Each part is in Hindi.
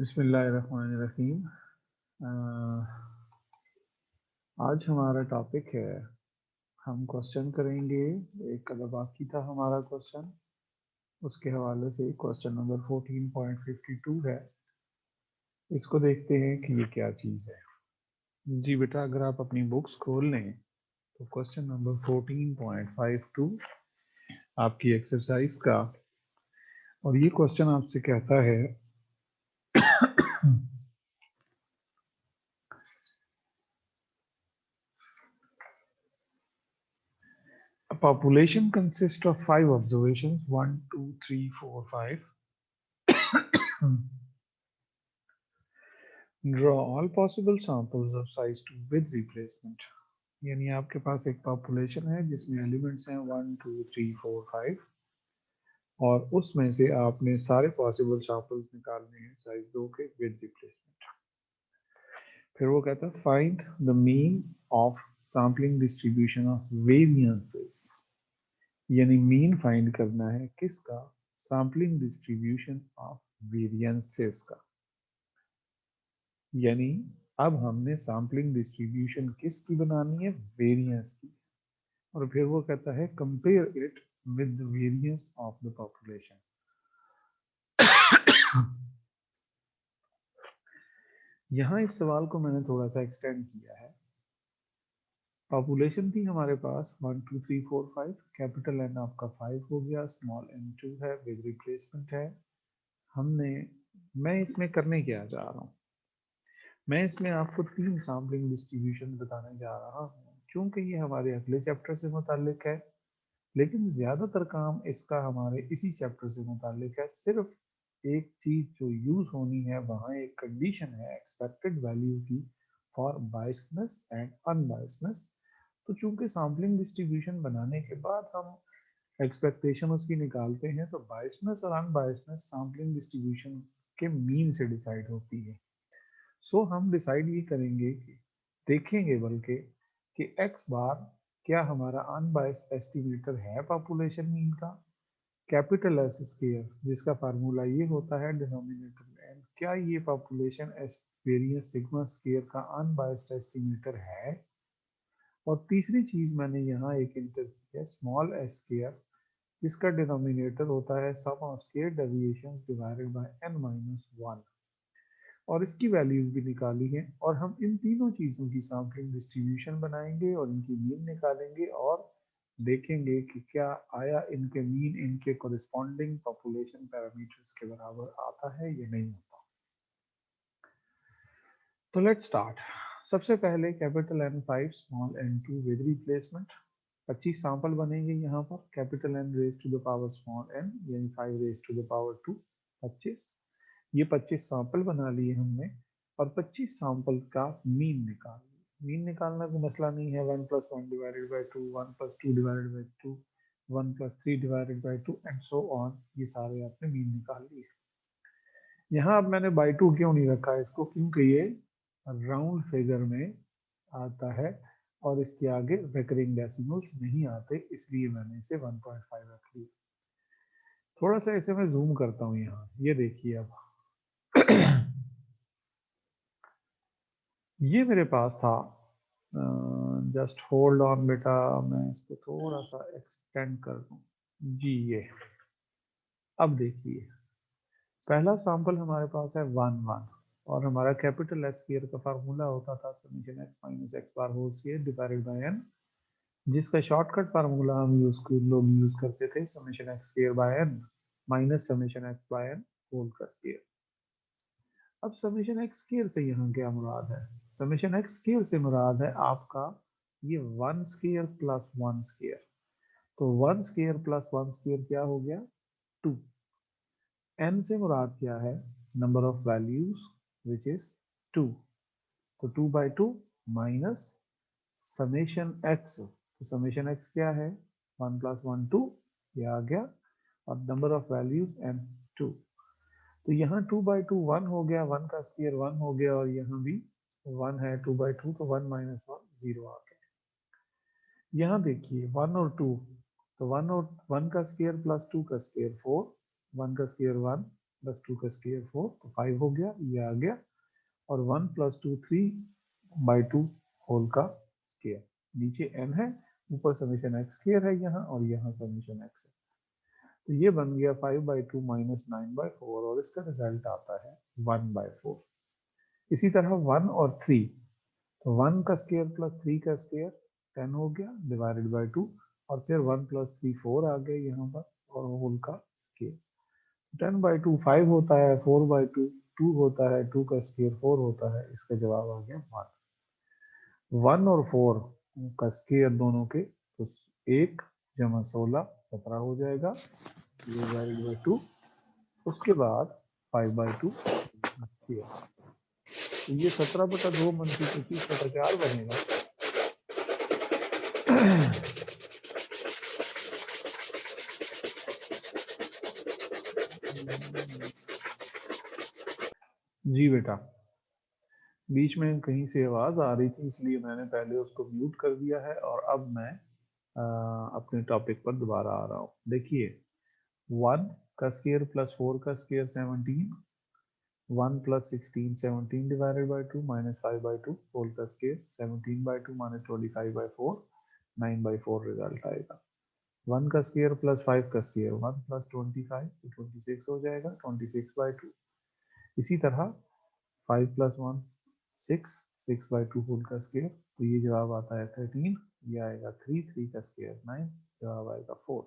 बिस्मिल्लाहिर्रहमानिर्रहीम। आज हमारा टॉपिक है, हम क्वेश्चन करेंगे। एक कल बाकी था हमारा क्वेश्चन, उसके हवाले से क्वेश्चन नंबर 14.52 है। इसको देखते हैं कि ये क्या चीज़ है। जी बेटा, अगर आप अपनी बुक्स खोल लें तो क्वेश्चन नंबर 14.52 आपकी एक्सरसाइज का, और ये क्वेश्चन आपसे कहता है A population consists of 5 observations, 1, 2, 3, 4, 5. Draw all possible samples of size 2 with replacement. यानी आपके पास एक पॉपुलेशन है जिसमें एलिमेंट्स हैं 1, 2, 3, 4, 5, और उसमें से आपने सारे पॉसिबल सैंपल्स निकालने हैं साइज 2 के विद रिप्लेसमेंट। फिर वो कहता है find the mean of sampling distribution of variances, यानी मीन फाइंड करना है किसका? सैम्पलिंग डिस्ट्रीब्यूशन ऑफ वेरिएंसेस का। यानी अब हमने सैम्पलिंग डिस्ट्रीब्यूशन किसकी बनानी है? वेरिएंस की। और फिर वो कहता है compare it with the variance of the population. यहाँ इस सवाल को मैंने थोड़ा सा एक्सटेंड किया है। पॉपुलेशन थी हमारे पास 1, 2, 3, 4, 5। कैपिटल एन आपका 5 हो गया, स्मॉल एन 2 है, विद रिप्लेसमेंट है। हमने मैं इसमें करने क्या जा रहा हूँ? मैं इसमें आपको 3 सैम्पलिंग डिस्ट्रीब्यूशन बताने जा रहा हूँ, क्योंकि ये हमारे अगले चैप्टर से मुताल्लिक है, लेकिन ज़्यादातर काम इसका हमारे इसी चैप्टर से मुताल्लिक है। सिर्फ एक चीज़ जो यूज़ होनी है, वहाँ एक कंडीशन है एक्सपेक्टेड वैल्यू की फॉर बायसनेस एंड अनबायसनेस। तो चूंकि सैम्पलिंग डिस्ट्रीब्यूशन बनाने के बाद हम एक्सपेक्टेशन उसकी निकालते हैं, तो बायसनेस और अनबायसनेस सैम्पलिंग डिस्ट्रीब्यूशन के मीन से डिसाइड होती है। सो हम डिसाइड ये करेंगे कि देखेंगे बल्कि कि एक्स बार क्या हमारा अनबायस्ड एस्टिमेटर है पॉपुलेशन मीन का, कैपिटल एस स्केयर जिसका फार्मूला ये होता है डिनोमिनेटर में एन, क्या ये पॉपुलेशन वेरिएंस सिग्मा स्केयर का अनबायस्ड एस्टिमेटर है। और तीसरी चीज मैंने यहाँ एक इंटर की है, स्मॉल एस स्केयर, जिसका डिनोमिनेटर होता है sum of square deviations divided by n minus 1, और इसकी वैल्यूज भी निकाली है। और हम इन तीनों चीज़ों की सैम्पलिंग डिस्ट्रीब्यूशन बनाएंगे और इनकी मीन निकालेंगे और देखेंगे कि क्या आया इनके मीन इनके कोरिस्पॉन्डिंग पॉपुलेशन पैरामीटर्स के बराबर आता है या नहीं होता। तो लेट्स स्टार्ट। सबसे पहले capital N5 small n2 with replacement. 25 sample बनेंगे यहाँ पर। Capital N raise to the power small n, यानी 5 रेज टू द पावर 2, 25। ये 25 सैंपल बना लिए हमने, और 25 सैंपल का मीन निकाल लिया। मीन निकालना कोई मसला नहीं है, 1 + 1 divided by 2, 1 + 2 divided by 2, 1 + 3 divided by 2 and so on. ये सारे आपने मीन निकाल लिए। यहाँ अब मैंने बाई 2 क्यों नहीं रखा है इसको? क्योंकि ये राउंड फिगर में आता है और इसके आगे रिकरिंग डेसिमल्स नहीं आते, इसलिए मैंने इसे 1.5 रख लिया। थोड़ा सा इसे मैं जूम करता हूँ यहाँ, ये देखिए अब। ये मेरे पास था, जस्ट होल्ड ऑन बेटा, मैं इसको थोड़ा सा एक्सटेंड कर दूं जी। ये अब देखिए, पहला सैंपल हमारे पास है 1, 1, और हमारा कैपिटल एस स्क्वायर का फार्मूला होता था summation x minus x bar whole square divided by N, जिसका शॉर्टकट फार्मूला हम लोग यूज करते थे summation x square by N minus summation x by N whole का स्क्वायर। अब समेशन एक्स स्क्वायर से यहाँ क्या मुराद है? समेशन एक्स स्क्वायर से मुराद है आपका ये 1 स्क्वायर प्लस 1 स्क्वायर। तो 1 स्क्वायर प्लस 1 स्क्वायर क्या हो गया? 2। n से मुराद क्या है? Number of values which is 2। तो 2/2 माइनस समेशन एक्स। तो समेशन एक्स क्या है? 1 + 1 2, ये आ गया, और नंबर ऑफ वैल्यूज n 2। तो यहाँ 2/2 1 हो गया, 1 का स्क्वायर 1 हो गया, और यहाँ भी 1 है 2/2, तो 1 - 1 0 आ गया। यहाँ देखिए 1 और 2, तो 1 और 1 का स्क्वायर प्लस 2 का स्क्वायर 4, 1 का स्क्वायर 1, प्लस 2 का स्क्वायर 4, तो 5 हो गया, ये आ गया। और 1 प्लस 2 3/2 होल का स्क्वायर। नीचे n है, ऊपर समेशन एक्स स्क्वायर है यहाँ, और यहाँ समेशन एक्स है। तो ये बन गया 5/2 माइनस 9/4, और इसका रिजल्ट आता है 1/4। इसी तरह 1 और 3, तो 1 का स्क्वायर प्लस 3 का स्क्वायर 10 हो गया डिवाइडेड बाय 2, और फिर 1 प्लस 3 4 आ गए यहाँ पर, और होल का स्क्वायर। 10/2 5 होता है, 4/2 2 होता है, 2 का स्क्वायर 4 होता है। इसका जवाब आ गया 1 और 4 का स्क्वायर दोनों के, तो 1 जमा 16 17 हो जाएगा डिवाइडेड बाय 2। उसके बाद 5/2 स्क्वायर, तो ये 17/2 मनफी 25/4 बनेगा। जी बेटा, बीच में कहीं से आवाज आ रही थी, इसलिए मैंने पहले उसको म्यूट कर दिया है, और अब मैं अपने टॉपिक पर दोबारा आ रहा हूँ। देखिए, 1 का स्क्वायर प्लस 4 का square 17, 1 plus 16 17 divided by 2 minus 5/2 whole का स्क्वायर, 17/2 माइनस 25/4 9/4 रिजल्ट आएगा। 1 का स्क्वायर प्लस 5 का स्क्वायर 1 प्लस 25 तो 26 हो जाएगा 26/2। इसी तरह 5 प्लस 1 6 6/2 होल का स्क्वायर, तो ये जवाब आता है 13। ये आएगा 3 3 का स्क्वायर 9, जवाब आएगा 4।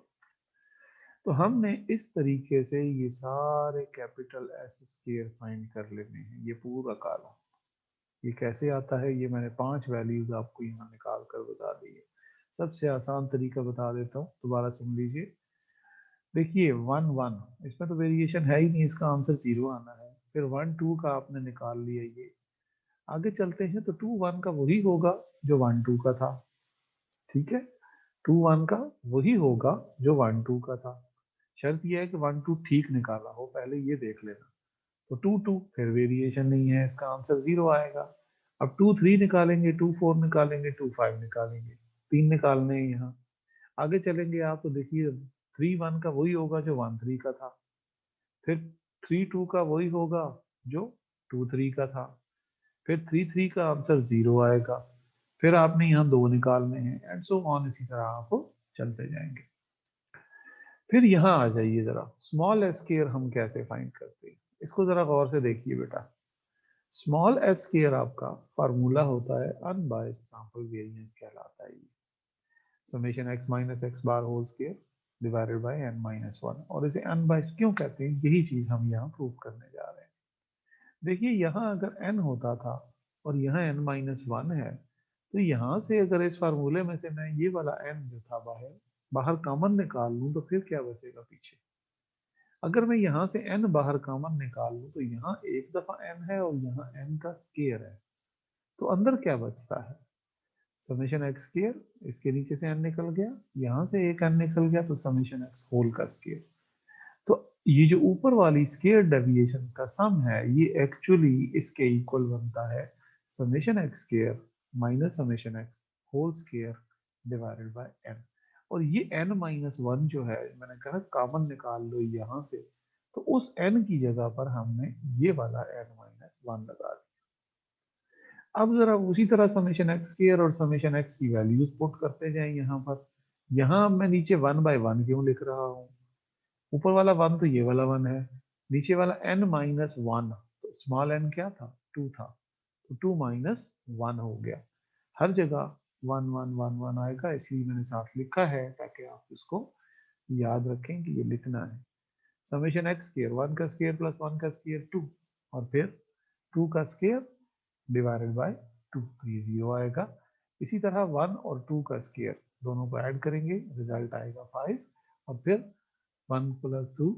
तो हमने इस तरीके से ये सारे कैपिटल एस स्क्वायर फाइंड कर लेने हैं, ये पूरा कॉलम। ये कैसे आता है, ये मैंने 5 वैल्यूज आपको यहाँ निकाल कर बता दी है। सबसे आसान तरीका बता देता हूँ, दोबारा सुन लीजिए। देखिए 1 1, इसमें तो वेरिएशन है ही नहीं, इसका आंसर 0 आना है। फिर 1 2 का आपने निकाल लिया, ये आगे चलते हैं तो 2 1 का वही होगा जो 1 2 का था। ठीक है, 2 1 का वही होगा जो 1 2 का था। शर्त यह है कि 1 2 ठीक निकाला हो, पहले ये देख लेना। तो 2 2 फिर वेरिएशन नहीं है, इसका आंसर 0 आएगा। अब 2 3 निकालेंगे, 2 4 निकालेंगे, 2 5 निकालेंगे, 3 निकालने हैं यहाँ। आगे चलेंगे आप तो देखिए 3 1 का वही होगा जो 1 3 का था। फिर 3 2 का वही होगा जो 2 3 का था। फिर 3 3 का आंसर 0 आएगा। फिर आपने यहाँ 2 निकालने हैं, एंड सो ऑन, इसी तरह आप चलते जाएंगे। फिर यहाँ आ जाइए जरा, स्मॉल स्क्वायर हम कैसे फाइंड करते हैं, इसको जरा गौर से देखिए बेटा। स्मॉल स्क्वायर आपका फार्मूला होता है अनबायस्ड सैंपल वेरिएंस कहलाता है ये। Summation x minus x bar whole square divided by n minus 1। और इसे अनबायस्ड क्यों कहते हैं, यही चीज हम यहाँ प्रूव करने जा रहे हैं। देखिए, यहाँ अगर n होता था और यहाँ n माइनस 1 है, तो यहाँ से अगर इस फार्मूले में से मैं ये वाला n जो था बाहर बाहर कॉमन निकाल लूँ, तो फिर क्या बचेगा पीछे। अगर मैं यहाँ से n बाहर कॉमन निकाल लूँ, तो यहाँ एक दफा n है और यहाँ n का स्क्वायर है, तो अंदर क्या बचता है, समेशन एक्स स्क्वायर। इसके नीचे से n निकल गया, यहाँ से एक n निकल गया, तो समेशन एक्स होल का स्क्वायर। तो ये जो ऊपर वाली स्क्वायर डेविएशन का सम है, ये एक्चुअली इसके इक्वल बनता है summation x square minus summation x whole square divided by n। और ये n माइनस 1 जो है, मैंने कहा कॉमन निकाल लो यहाँ से, तो उस n की जगह पर हमने ये वाला n माइनस 1 लगा दिया। अब जरा उसी तरह समेशन एक्स स्क्वायर और समेशन एक्स की वैल्यूज पुट करते जाएं यहाँ पर। यहाँ मैं नीचे 1/1 क्यों लिख रहा हूँ, ऊपर वाला 1 तो ये वाला 1 है, नीचे वाला n माइनस 1, तो स्मॉल n क्या था, 2 था, तो 2 माइनस 1 हो गया। हर जगह 1 1 1 1 आएगा, इसलिए मैंने साथ लिखा है ताकि आप इसको याद रखें कि ये लिखना है। समेशन एक्स स्क्वायर 1 का स्क्वायर प्लस 1 का स्क्वायर 2, और फिर 2 का स्क्वायर डिवाइडेड बाय 2, तो ये 0 आएगा। इसी तरह 1 और 2 का स्क्वायर दोनों को ऐड करेंगे, रिजल्ट आएगा 5, और फिर 1 प्लस 2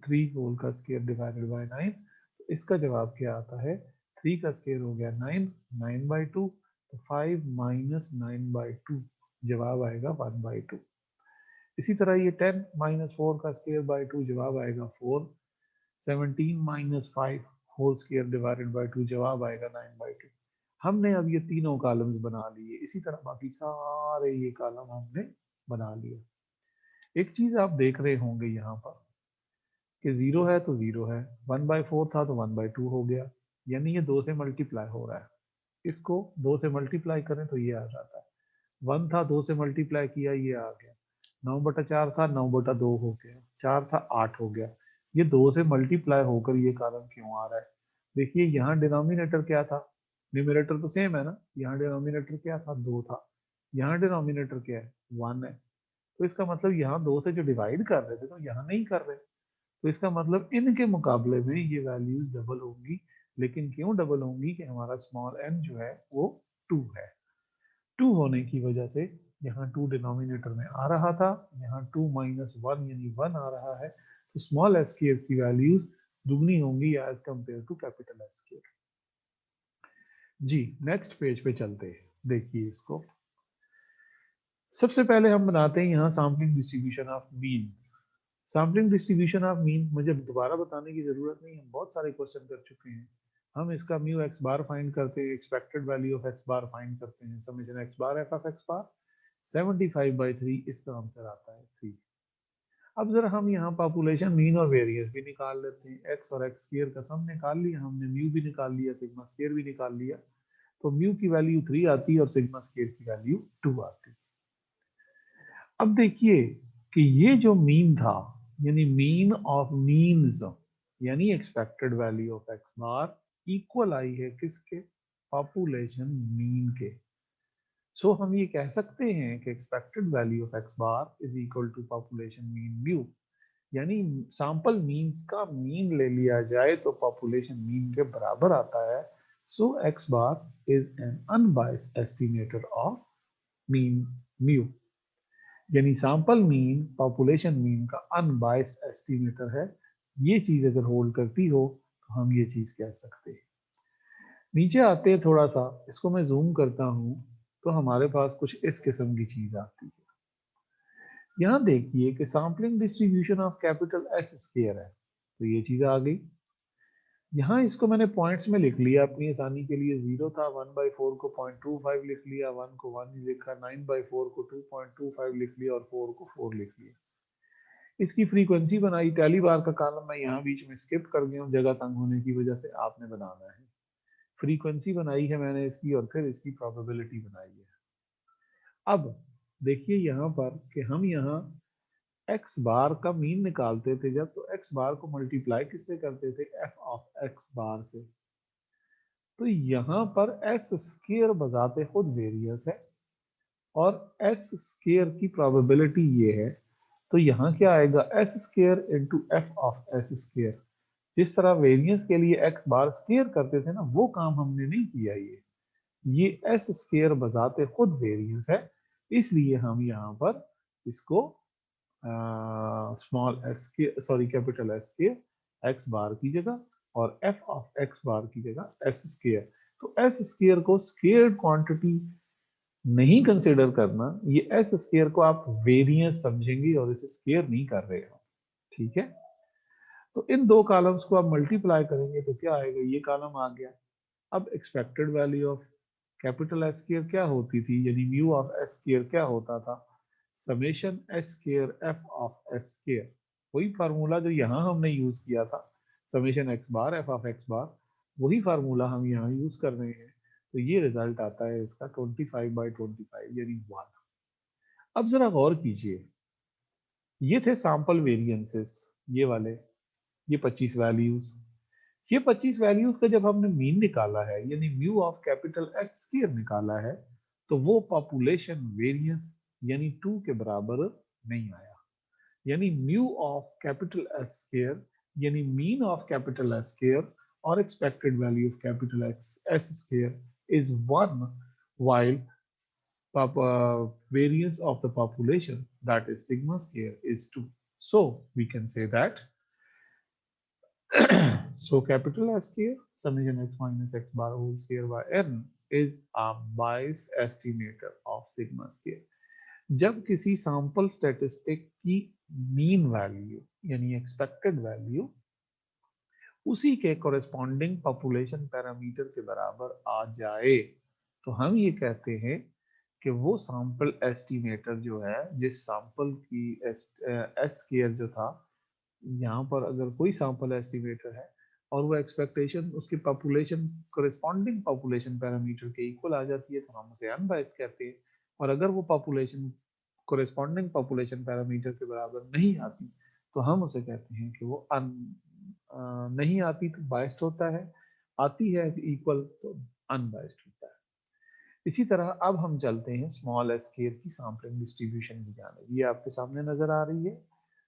3 होल का स्क्वायर डिवाइडेड बाय 9। तो इसका जवाब क्या आता है, 3 का स्क्वायर हो गया 9 9/2, तो 5 माइनस 9/2 जवाब आएगा 1/2। इसी तरह ये 10 माइनस 4 का स्क्वायर बाय 2 जवाब आएगा 4। 17 minus 5 whole square divided by 2 जवाब आएगा 9/2। हमने अब ये तीनों कॉलम्स बना लिए, इसी तरह बाकी सारे ये कॉलम हमने बना लिए। एक चीज आप देख रहे होंगे यहाँ पर कि 0 है तो 0 है, 1/4 था तो 1/2 हो गया, यानी ये 2 से मल्टीप्लाई हो रहा है। इसको 2 से मल्टीप्लाई करें तो ये आ जाता है। 1 था, 2 से मल्टीप्लाई किया, ये आ गया। 9/4 था, 9/2 हो गया। 4 था, 8 हो गया। ये 2 से मल्टीप्लाई होकर ये कॉलम क्यों आ रहा है? देखिए यहाँ डिनोमिनेटर क्या था, न्यूमरेटर तो सेम है ना, यहाँ डिनोमिनेटर क्या था, 2 था। यहाँ डिनोमिनेटर क्या है, 1 है। तो इसका मतलब यहाँ 2 से जो डिवाइड कर रहे थे तो यहाँ नहीं कर रहे। तो इसका मतलब इनके मुकाबले में ये वैल्यूज डबल होंगी। लेकिन क्यों डबल होंगी? कि हमारा स्मॉल n जो है वो 2 है। 2 होने की वजह से यहाँ 2 डिनोमिनेटर में आ रहा था, यहाँ 2 माइनस 1 यानी 1 आ रहा है। तो स्मॉल एस स्क्वायर की वैल्यूज दुगनी होंगी as compared to capital S square. जी नेक्स्ट पेज पे चलते हैं, देखिए इसको। सबसे पहले हम बनाते हैं यहाँ sampling distribution of mean. Sampling distribution of mean मुझे दोबारा बताने की जरूरत नहीं, हम बहुत सारे क्वेश्चन कर चुके हैं। हम इसका म्यू एक्स बार फाइंड करते हैं, expected value of x bar find करते हैं, summation x bar f of x bar 75/3, इसका आंसर आता है 3। अब जरा हम यहाँ पॉपुलेशन मीन और वेरियंस भी निकाल लेते हैं। एक्स और एक्स स्क्वायर का सम निकाल लिया हमने, म्यू भी निकाल लिया, सिग्मा स्क्वायर भी निकाल लिया। तो म्यू की वैल्यू 3 आती है और सिग्मा स्क्वायर की वैल्यू 2 आती है। अब देखिए कि ये जो मीन था, यानी मीन ऑफ मीन्स, यानी expected value of x bar equal आई है किसके? पॉपुलेशन मीन के। सो हम ये कह सकते हैं कि expected value of x bar is equal to population mean mu. यानी सैंपल मीन्स का मीन ले लिया जाए तो पॉपुलेशन मीन के बराबर आता है। So x bar is an unbiased estimator of mean mu. यानी सैंपल मीन पॉपुलेशन मीन का अनबायस्ड एस्टिमेटर है। ये चीज अगर होल्ड करती हो तो हम ये चीज कह सकते हैं। नीचे आते हैं थोड़ा सा, इसको मैं जूम करता हूं तो हमारे पास कुछ इस किस्म की चीज आती है। यहाँ देखिए कि sampling distribution of capital S square है, तो ये चीज आ गई। यहाँ इसको मैंने पॉइंट्स में लिख लिया अपनी आसानी के लिए। 0 था, 1/4 को 0.25 लिख लिया, 1 को 1 ही लिखा, 9/4 को 2.25 लिख लिया और 4 को 4 लिख लिया। इसकी फ्रीक्वेंसी बनाई, टैली बार का कॉलम मैं यहाँ बीच में स्किप कर गया हूँ जगह तंग होने की वजह से, आपने बनाना है। फ्रीक्वेंसी बनाई है मैंने इसकी और फिर इसकी प्रोबेबिलिटी बनाई है। अब देखिए यहाँ पर कि हम यहाँ एक्स बार का मीन निकालते थे जब, तो एक्स बार को मल्टीप्लाई किससे करते थे? एफ ऑफ एक्स बार से। तो यहाँ पर एस स्क्वायर बजाते खुद वेरियंस है और एस स्क्वायर की प्रोबेबिलिटी ये है। तो यहाँ क्या आएगा? S square into F of S square. जिस तरह वेरियंस के लिए एक्स बार स्क्वायर करते थे ना, वो काम हमने नहीं किया। ये एस स्क्वायर बजाते खुद वेरियंस है, इसलिए हम यहाँ पर इसको स्मॉल एस के, सॉरी कैपिटल एस के एक्स बार की जगह और एफ ऑफ एक्स बार की जगह एस स्क्वायर। तो एस स्क्वायर को स्क्वायर्ड क्वांटिटी नहीं कंसिडर करना, ये एस स्क्वायर को आप वेरिएंस समझेंगे और इसे स्क्वायर नहीं कर रहे हो। ठीक है, तो इन दो कॉलम्स को आप मल्टीप्लाई करेंगे तो क्या आएगा? ये कॉलम आ गया। अब expected value of capital S square क्या होती थी, यानी म्यू ऑफ एस स्क्वायर क्या होता था? Summation S square f of S square. वही फार्मूला जो यहाँ हमने यूज किया था, summation x bar f of x bar, वही फार्मूला हम यहाँ यूज कर रहे हैं। तो ये रिजल्ट आता है इसका 25/25 यानी 1। अब जरा गौर कीजिए, ये थे सैंपल वेरिएंसेस, ये वाले, ये 25 वैल्यूज। ये 25 वैल्यूज का जब हमने मीन निकाला है, यानी mu of capital S square निकाला है, तो वो पॉपुलेशन वेरिएंस यानी 2 के बराबर नहीं आया। यानी mu of capital S square यानी mean of capital S square और expected value of capital x S square is 1, while variance of the population, that is sigma square, is 2. So we can say that so capital S square summation x minus x bar whole square by n is a biased estimator of sigma square। जब किसी सैंपल स्टैटिस्टिक की मीन वैल्यू यानी एक्सपेक्टेड वैल्यू उसी के कोरेस्पॉन्डिंग पॉपुलेशन पैरामीटर के बराबर आ जाए, तो हम ये कहते हैं कि वो सैंपल एस्टिमेटर जो है, जिस सैंपल की एस स्क्वायर जो था यहाँ पर अगर कोई सैंपल एस्टिमेटर है और वो एक्सपेक्टेशन उसकी पॉपुलेशन कोरिस्पॉन्डिंग पॉपुलेशन पैरामीटर के इक्वल आ जाती है तो हम उसे अनबायस्ड कहते हैं। और अगर वो पॉपुलेशन कोरिस्पॉन्डिंग पॉपुलेशन पैरामीटर के बराबर नहीं आती तो हम उसे कहते हैं कि वो नहीं आती तो बायस्ड होता है, आती है इक्वल तो अनबायस्ड होता है। इसी तरह अब हम चलते हैं स्मॉल स्केयर की सैंपलिंग डिस्ट्रीब्यूशन की जाने। ये आपके सामने नजर आ रही है।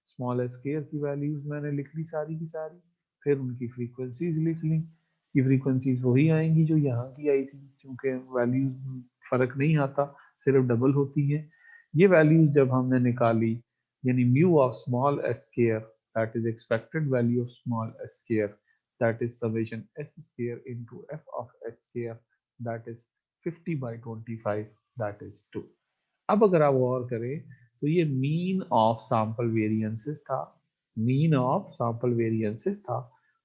स्मॉल स्केयर की वैल्यूज मैंने लिख ली सारी की सारी, फिर उनकी फ्रीक्वेंसीज लिख ली कि फ्रीक्वेंसीज वही आएंगी जो यहाँ की आई थी, क्योंकि वैल्यूज फर्क नहीं आता, सिर्फ डबल होती है। ये वैल्यूज जब हमने निकाली, यानी mu of small square that is expected value of small square that is summation S square into F of S square that is 50/25 that is 2। अब अगर आप गौर करें तो ये मीन ऑफ सैंपल वेरिएंसेस था, मीन ऑफ सैंपल वेरिएंसेस था,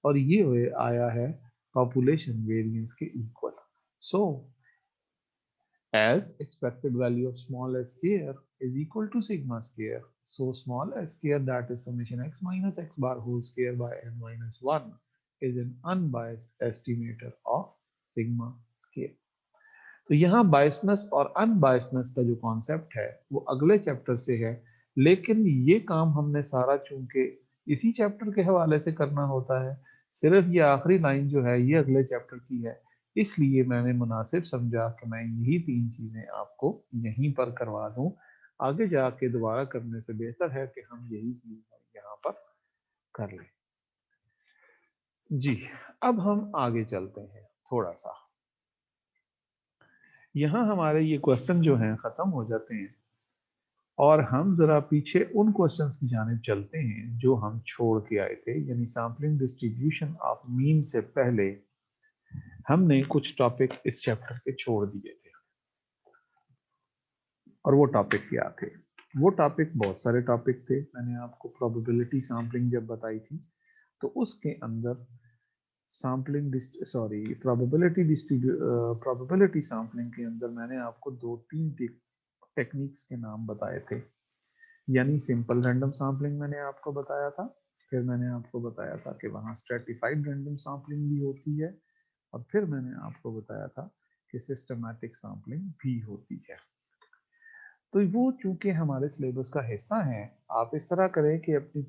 और ये आया है पॉपुलेशन वेरिएंस के equal. So as expected value of small s square is equal to sigma square, so small s square that is summation x minus x bar whole square by n minus 1 is an unbiased estimator of sigma square। तो यहाँ बायसनेस और अनबायसनेस का जो कॉन्सेप्ट है वो अगले चैप्टर से है, लेकिन ये काम हमने सारा चूंकि इसी चैप्टर के हवाले से करना होता है, सिर्फ ये आखिरी लाइन जो है ये अगले चैप्टर की है, इसलिए मैंने मुनासिब समझा कि मैं यही तीन चीजें आपको यहीं पर करवा दूं। आगे जाके दोबारा करने से बेहतर है कि हम यही चीज यहाँ पर कर लें। जी, अब हम आगे चलते हैं थोड़ा सा। यहाँ हमारे ये क्वेश्चन जो हैं खत्म हो जाते हैं और हम जरा पीछे उन क्वेश्चंस की जानिब चलते हैं जो हम छोड़ के आए थे, यानी सैम्पलिंग डिस्ट्रीब्यूशन ऑफ मीन से पहले हमने कुछ टॉपिक इस चैप्टर के छोड़ दिए थे। और वो टॉपिक क्या थे? वो टॉपिक बहुत सारे टॉपिक थे। मैंने आपको प्रोबेबिलिटी सैम्पलिंग जब बताई थी तो उसके अंदर सैम्पलिंग सॉरी प्रोबेबिलिटी सैम्पलिंग के अंदर मैंने आपको दो तीन टेक्निक्स के नाम बताए थे, यानी सिंपल रैंडम सैम्पलिंग मैंने आपको बताया था, फिर मैंने आपको बताया था कि वहाँ स्ट्रेटिफाइड रैंडम सैम्पलिंग भी होती है, और फिर मैंने आपको बताया था कि सिस्टमैटिक सैम्पलिंग भी होती है। तो वो चूंकि हमारे सिलेबस का हिस्सा है, आप इस तरह करें कि अपनी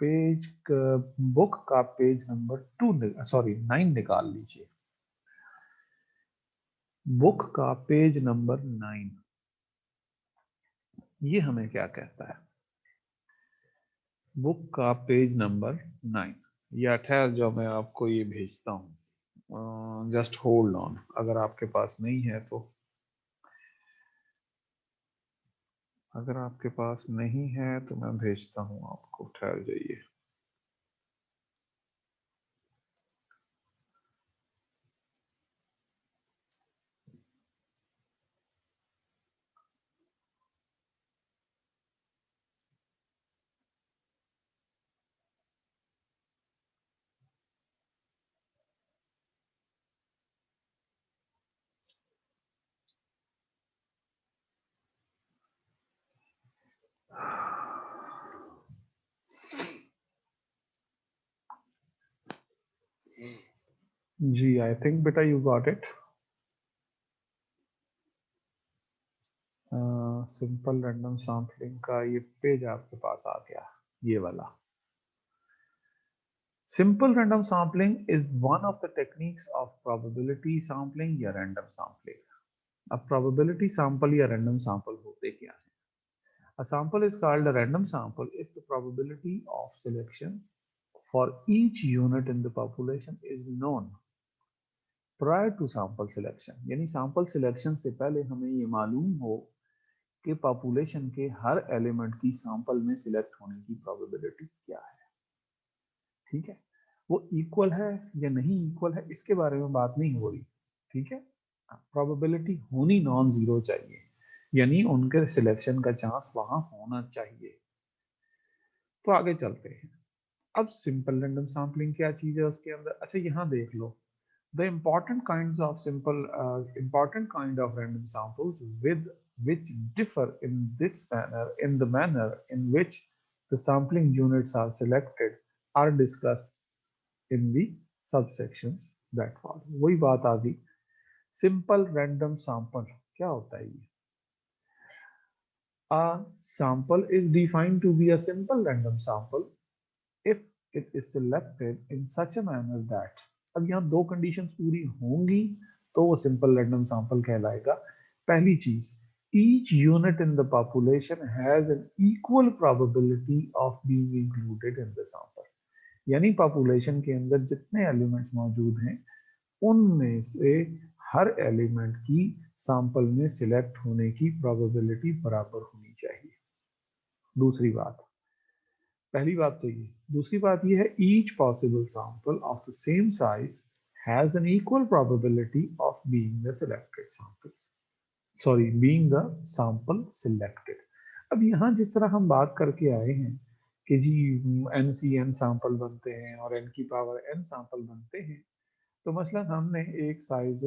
बुक का पेज नंबर 9 निकाल लीजिए। बुक का पेज नंबर 9 ये हमें क्या कहता है? बुक का पेज नंबर 9, या ठहर जाओ मैं आपको ये भेजता हूँ, जस्ट होल्ड ऑन। अगर आपके पास नहीं है तो, अगर आपके पास नहीं है तो मैं भेजता हूँ आपको, ठहर जाइए। जी, आई थिंक बेटा you got it. Simple random sampling का ये पेज आपके पास आ गया, ये वाला। Simple random sampling is one of the techniques of probability sampling या रैंडम सैम्पलिंग। अब प्रोबेबिलिटी सैंपल या रैंडम सैंपल होते क्या है? A sample is called a random sample if the probability of selection for each unit in the population is known prior to sample selection। यानी sample selection से पहले हमें ये मालूम हो कि पॉपुलेशन के हर एलिमेंट की सैंपल में सिलेक्ट होने की प्रोबेबिलिटी क्या है। ठीक है, वो इक्वल है या नहीं इक्वल है इसके बारे में बात नहीं हो रही। ठीक है, प्रोबेबिलिटी होनी नॉन जीरो चाहिए, यानी उनके सिलेक्शन का चांस वहां होना चाहिए। तो आगे चलते हैं। अब सिंपल रैंडम सैम्पलिंग क्या चीज है उसके अंदर? अच्छा, यहाँ देख लो, the important kinds of important kind of random samples with which differ in the manner in which the sampling units are selected are discussed in the subsections that follow. वही बात आ गई, सिंपल रैंडम सैंपल क्या होता है ये? A sample is defined to be a simple random sample if it is selected in such a manner that, अब यहाँ दो कंडीशंस पूरी होंगी तो वो सिंपल रैंडम सैंपल कहलाएगा। पहली चीज, each unit in the population has an equal probability of being included in the sample, यानी पॉपुलेशन के अंदर जितने एलिमेंट्स मौजूद हैं उनमें से हर एलिमेंट की सैंपल में सिलेक्ट होने की प्रोबेबिलिटी बराबर होनी चाहिए। दूसरी बात, पहली बात तो ये, दूसरी बात ये है, each possible sample of the same size has an equal probability of being the selected sample, sorry being the sample selected. अब यहाँ जिस तरह हम बात करके आए हैं कि G N C N sample बनते हैं और एन की पावर एन सैंपल बनते हैं, तो मसलन हमने एक साइज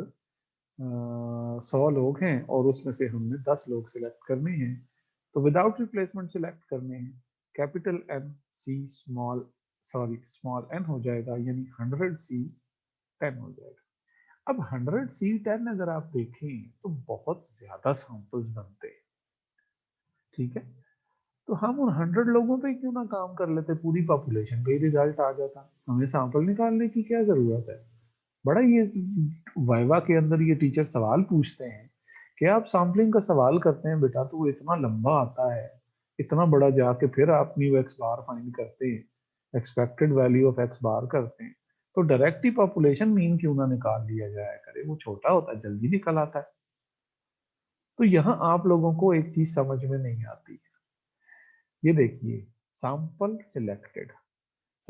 100 लोग हैं और उसमें से हमने 10 लोग सिलेक्ट करने हैं, तो विदाउट रिप्लेसमेंट सिलेक्ट करने हैं। Capital N C small, sorry small N हो जाएगा, यानी 100 सी 10 हो जाएगा। अब 100 सी 10 अगर आप देखें तो बहुत ज्यादा सैंपल्स बनते हैं, ठीक है? तो हम उन 100 लोगों पे क्यों ना काम कर लेते, पूरी पॉपुलेशन पे ही रिजल्ट आ जाता, हमें सैंपल निकालने की क्या जरूरत है? बड़ा ये वाइवा के अंदर ये टीचर सवाल पूछते हैं कि आप सैम्पलिंग का सवाल करते हैं बेटा, तो वो इतना लंबा आता है, इतना बड़ा, जाके फिर आप न्यू एक्स बार फाइंड करते हैं, एक्सपेक्टेड वैल्यू ऑफ एक्स बार करते हैं, तो डायरेक्ट ही पॉपुलेशन मीन क्यों ना निकाल लिया जाया करे, वो छोटा होता है, जल्दी निकल आता है। तो यहाँ आप लोगों को एक चीज समझ में नहीं आती, ये देखिए, सैंपल सिलेक्टेड,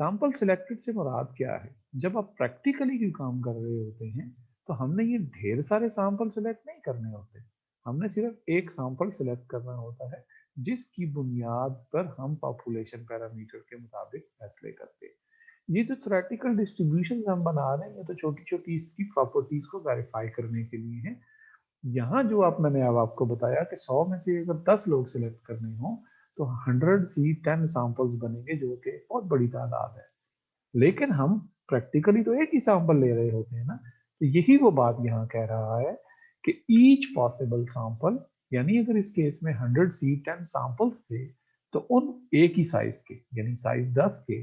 सैंपल सिलेक्टेड से मुराद क्या है? जब आप प्रैक्टिकली कोई काम कर रहे होते हैं तो हमने ये ढेर सारे सैंपल सिलेक्ट नहीं करने होते, हमने सिर्फ एक सैंपल सिलेक्ट करना होता है जिसकी बुनियाद पर हम पॉपुलेशन पैरामीटर के मुताबिक फैसले करते हैं। ये जो थ्योरेटिकल डिस्ट्रीब्यूशन हम बना रहे हैं ये तो छोटी छोटी इसकी प्रॉपर्टीज को वेरीफाई करने के लिए है। यहाँ जो आप, मैंने अब आपको बताया कि 100 में से अगर 10 लोग सिलेक्ट करने हो तो 100 सी 10 सैंपल्स बनेंगे, जो कि बहुत बड़ी तादाद है। लेकिन हम प्रैक्टिकली तो एक ही सैंपल ले रहे होते हैं ना, तो यही वो बात यहाँ कह रहा है कि ईच पॉसिबल सैंपल, यानी अगर इस केस में 100 सी 10 सैंपल्स थे तो उन एक ही साइज के, यानी साइज 10 के,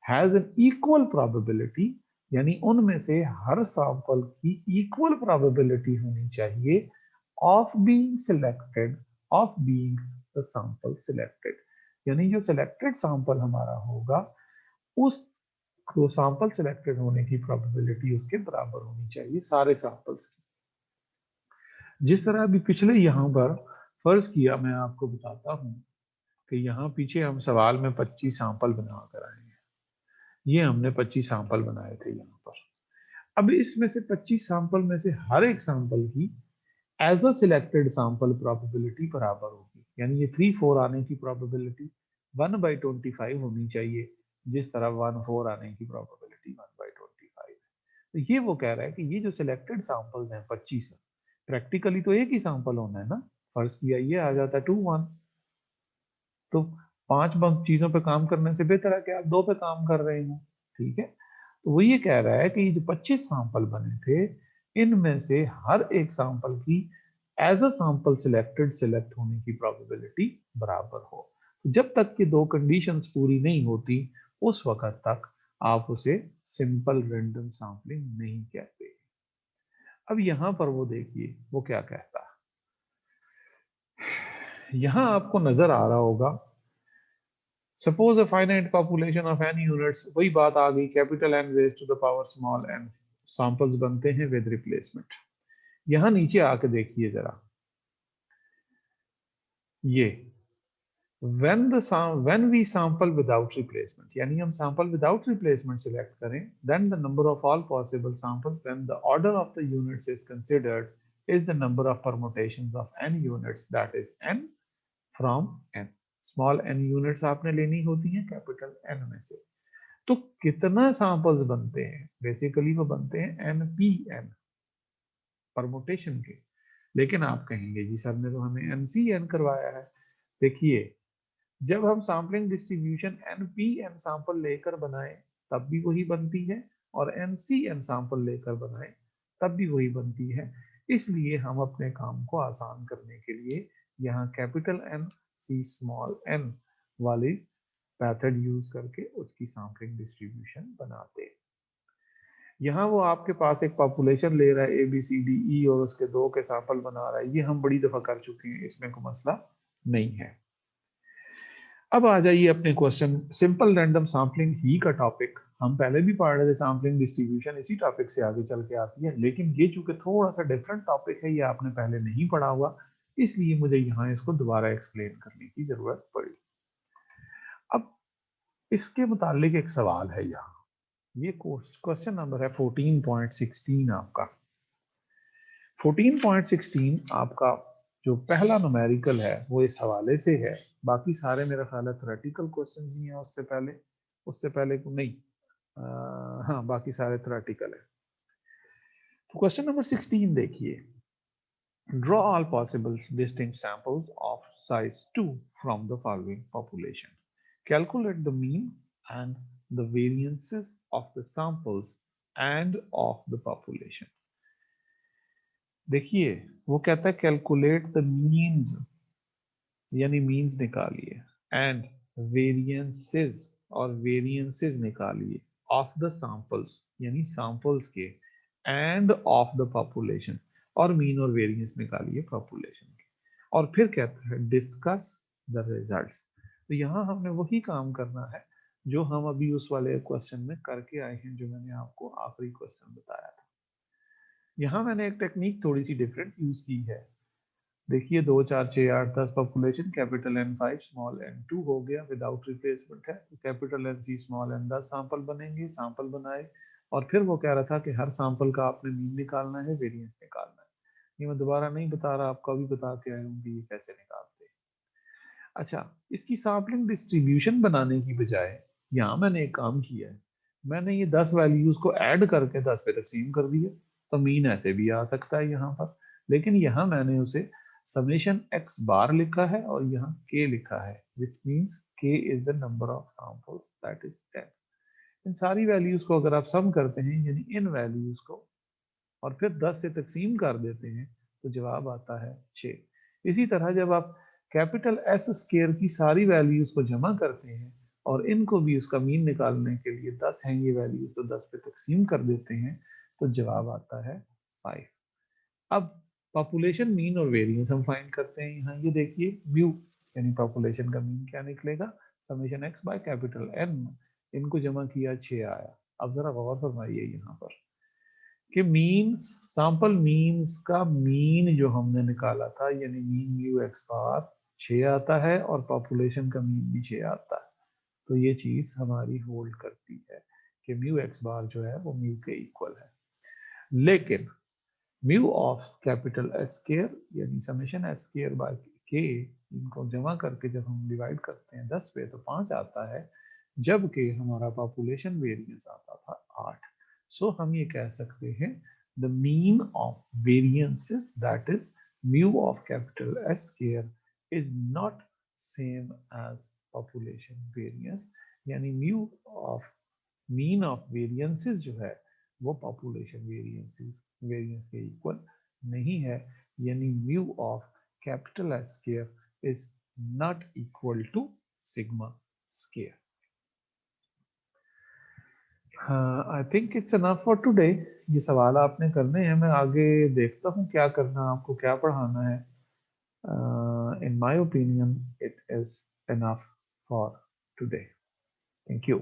हैज एन इक्वल प्रोबेबिलिटी, यानी उनमें से हर सैंपल की इक्वल प्रोबेबिलिटी होनी चाहिए of being selected, of being the sample selected, यानी जो सिलेक्टेड सैंपल हमारा होगा उस तो सैंपल सिलेक्टेड होने की प्रोबेबिलिटी उसके बराबर होनी चाहिए सारे सैंपल्स की। जिस तरह अभी पिछले यहाँ पर फर्ज किया, मैं आपको बताता हूँ कि यहाँ पीछे हम सवाल में 25 सैंपल बना कर आए हैं, ये हमने 25 सैंपल बनाए थे यहाँ पर। अब इसमें से 25 सैंपल में से हर एक सैंपल की as a selected sample probability बराबर होगी, यानी ये 3-4 आने की प्रोबेबिलिटी 1/25 होनी चाहिए, जिस तरह 1/4 आने की प्रोबेबिलिटी 1/25 है। तो ये वो कह रहा है कि ये जो सिलेक्टेड सैंपल्स हैं 25, प्रैक्टिकली तो एक ही सैंपल होना है ना, फर्स्ट किया ये आ जाता है 2-1, तो 5 चीजों पे काम करने से बेहतर है कि आप 2 पे काम कर रहे हो, ठीक है? तो वो ये कह रहा है कि ये जो 25 सैंपल बने थे इनमें से हर एक सैंपल की as a sample selected select होने की प्रोबेबिलिटी बराबर हो। तो जब तक कि दो कंडीशंस पूरी नहीं होती उस वक्त तक आप उसे सिंपल रैंडम सैंपलिंग नहीं कहते। अब यहां पर वो देखिए वो क्या कहता है, यहां आपको नजर आ रहा होगा, suppose a finite population of N units, वही बात आ गई, capital N raise to the power small N samples बनते हैं विद रिप्लेसमेंट। यहां नीचे आके देखिए जरा, ये when we sample without replacement, यानी हम sample without replacement select करें, then the number of all possible samples when the order of the units is considered is the number of permutations of n units, that is n from n। Small n units आपने लेनी होती हैं कैपिटल n में से, तो कितना सैंपल्स बनते हैं? बेसिकली वो बनते हैं npn परमुटेशन के। लेकिन आप कहेंगे जी सर ने तो हमें ncn करवाया है। देखिए जब हम sampling distribution NP n sample लेकर बनाए तब भी वही बनती है, और NC n सैंपल लेकर बनाए तब भी वही बनती है। इसलिए हम अपने काम को आसान करने के लिए यहाँ capital N C small n वाली मेथड यूज करके उसकी सैम्पलिंग डिस्ट्रीब्यूशन बनाते हैं। यहाँ वो आपके पास एक पॉपुलेशन ले रहा है ABCDE और उसके 2 के सैंपल बना रहा है, ये हम बड़ी दफा कर चुके हैं, इसमें कोई मसला नहीं है। अब आ जाइए अपने क्वेश्चन, सिंपल रैंडम सैम्पलिंग ही का टॉपिक हम पहले भी पढ़ रहे थे, सैम्पलिंग डिस्ट्रीब्यूशन इसी टॉपिक से आगे चल के आती है, लेकिन ये चूंकि थोड़ा सा डिफरेंट टॉपिक है, ये आपने पहले नहीं पढ़ा हुआ, इसलिए मुझे यहाँ इसको दोबारा एक्सप्लेन करने की जरूरत पड़ी। अब इसके मुतालिक एक सवाल है यहाँ, ये क्वेश्चन नंबर है 14.16 आपका। 14.16 आपका जो पहला न्यूमेरिकल है वो इस हवाले से है, बाकी सारे मेरा ख्याल है थ्योरेटिकल क्वेश्चंस ही हैं, उससे पहले को नहीं, हाँ बाकी सारे थ्योरेटिकल है। तो क्वेश्चन नंबर 16 देखिए, draw all possible distinct samples of size 2 from the following population, calculate the mean and the variances of the samples end of the population. देखिए वो कहता है कैलकुलेट द मीन्स, यानी मीन्स निकालिए, एंड वेरिएंसेस और वेरिएंसेस निकालिए, ऑफ द सैंपल्स यानी सैंपल्स के, एंड ऑफ द पॉपुलेशन, और मीन और वेरिएंस निकालिए पॉपुलेशन के, और फिर कहता है डिस्कस द रिजल्ट्स। तो यहाँ हमने वही काम करना है जो हम अभी उस वाले क्वेश्चन में करके आए हैं, जो मैंने आपको आखिरी क्वेश्चन बताया था। यहाँ मैंने एक टेक्निक थोड़ी सी डिफरेंट यूज की है। देखिए 2 4 6 8 10 population, capital N5 small n2 हो गया, विदाउट रिप्लेसमेंट है, तो capital NC small n 10 sample बनेंगे, सैंपल बनाए, और फिर वो कह रहा था कि हर सैंपल का आपने मीन निकालना है, वेरिएंस निकालना है। ये मैं दोबारा नहीं बता रहा, आपको अभी बता के आया हूँ कि ये कैसे निकालते हैं। अच्छा, इसकी सैम्पलिंग डिस्ट्रीब्यूशन बनाने की बजाय यहाँ मैंने एक काम किया है, मैंने ये 10 वैल्यूज को ऐड करके 10 पे तकसीम कर दिया, तो मीन ऐसे भी आ सकता है यहाँ पर, लेकिन यहाँ मैंने उसे समेशन x बार लिखा है और यहाँ k लिखा है, which means k is the number of samples, that is 10। इन सारी वैल्यूज को अगर आप सम करते हैं, यानी इन वैल्यूज को, और फिर 10 से तकसीम कर देते हैं, तो जवाब आता है 6। इसी तरह जब आप कैपिटल S स्केयर की सारी वैल्यूज को जमा करते हैं और इनको भी उसका मीन निकालने के लिए 10 हैं ये वैल्यूज, तो 10 पे तकसीम कर देते हैं, तो जवाब आता है 5। अब पॉपुलेशन मीन और वेरिएंस हम फाइंड करते हैं। यहाँ ये देखिए म्यू यानी पॉपुलेशन का मीन क्या निकलेगा, summation x by capital N, इनको जमा किया 6 आया। अब जरा गौर फरमाइए यहाँ पर कि मीन, सैंपल मीन्स का मीन जो हमने निकाला था, यानी मीन म्यू एक्स बार 6 आता है, और पॉपुलेशन का मीन भी 6 आता है, तो ये चीज हमारी होल्ड करती है कि म्यू एक्स बार जो है वो म्यू के इक्वल है। लेकिन mu of capital S square यानी समेशन एस स्क्वायर बाय के, इनको जमा करके जब हम डिवाइड करते हैं 10 पे तो 5 आता है, जबकि हमारा पॉपुलेशन वेरिएंस आता था 8। सो हम ये कह सकते हैं the mean of variances, that is mu of capital S square, is not same as population variance, यानी mu of mean of variances जो है वो पॉपुलेशन वेरिएंस के इक्वल नहीं है, यानी mu of capital S square is not equal to sigma square. I think it's enough for today. ये सवाल आपने करने हैं, मैं आगे देखता हूँ क्या करना, आपको क्या पढ़ाना है। In my opinion it is enough for today. Thank you.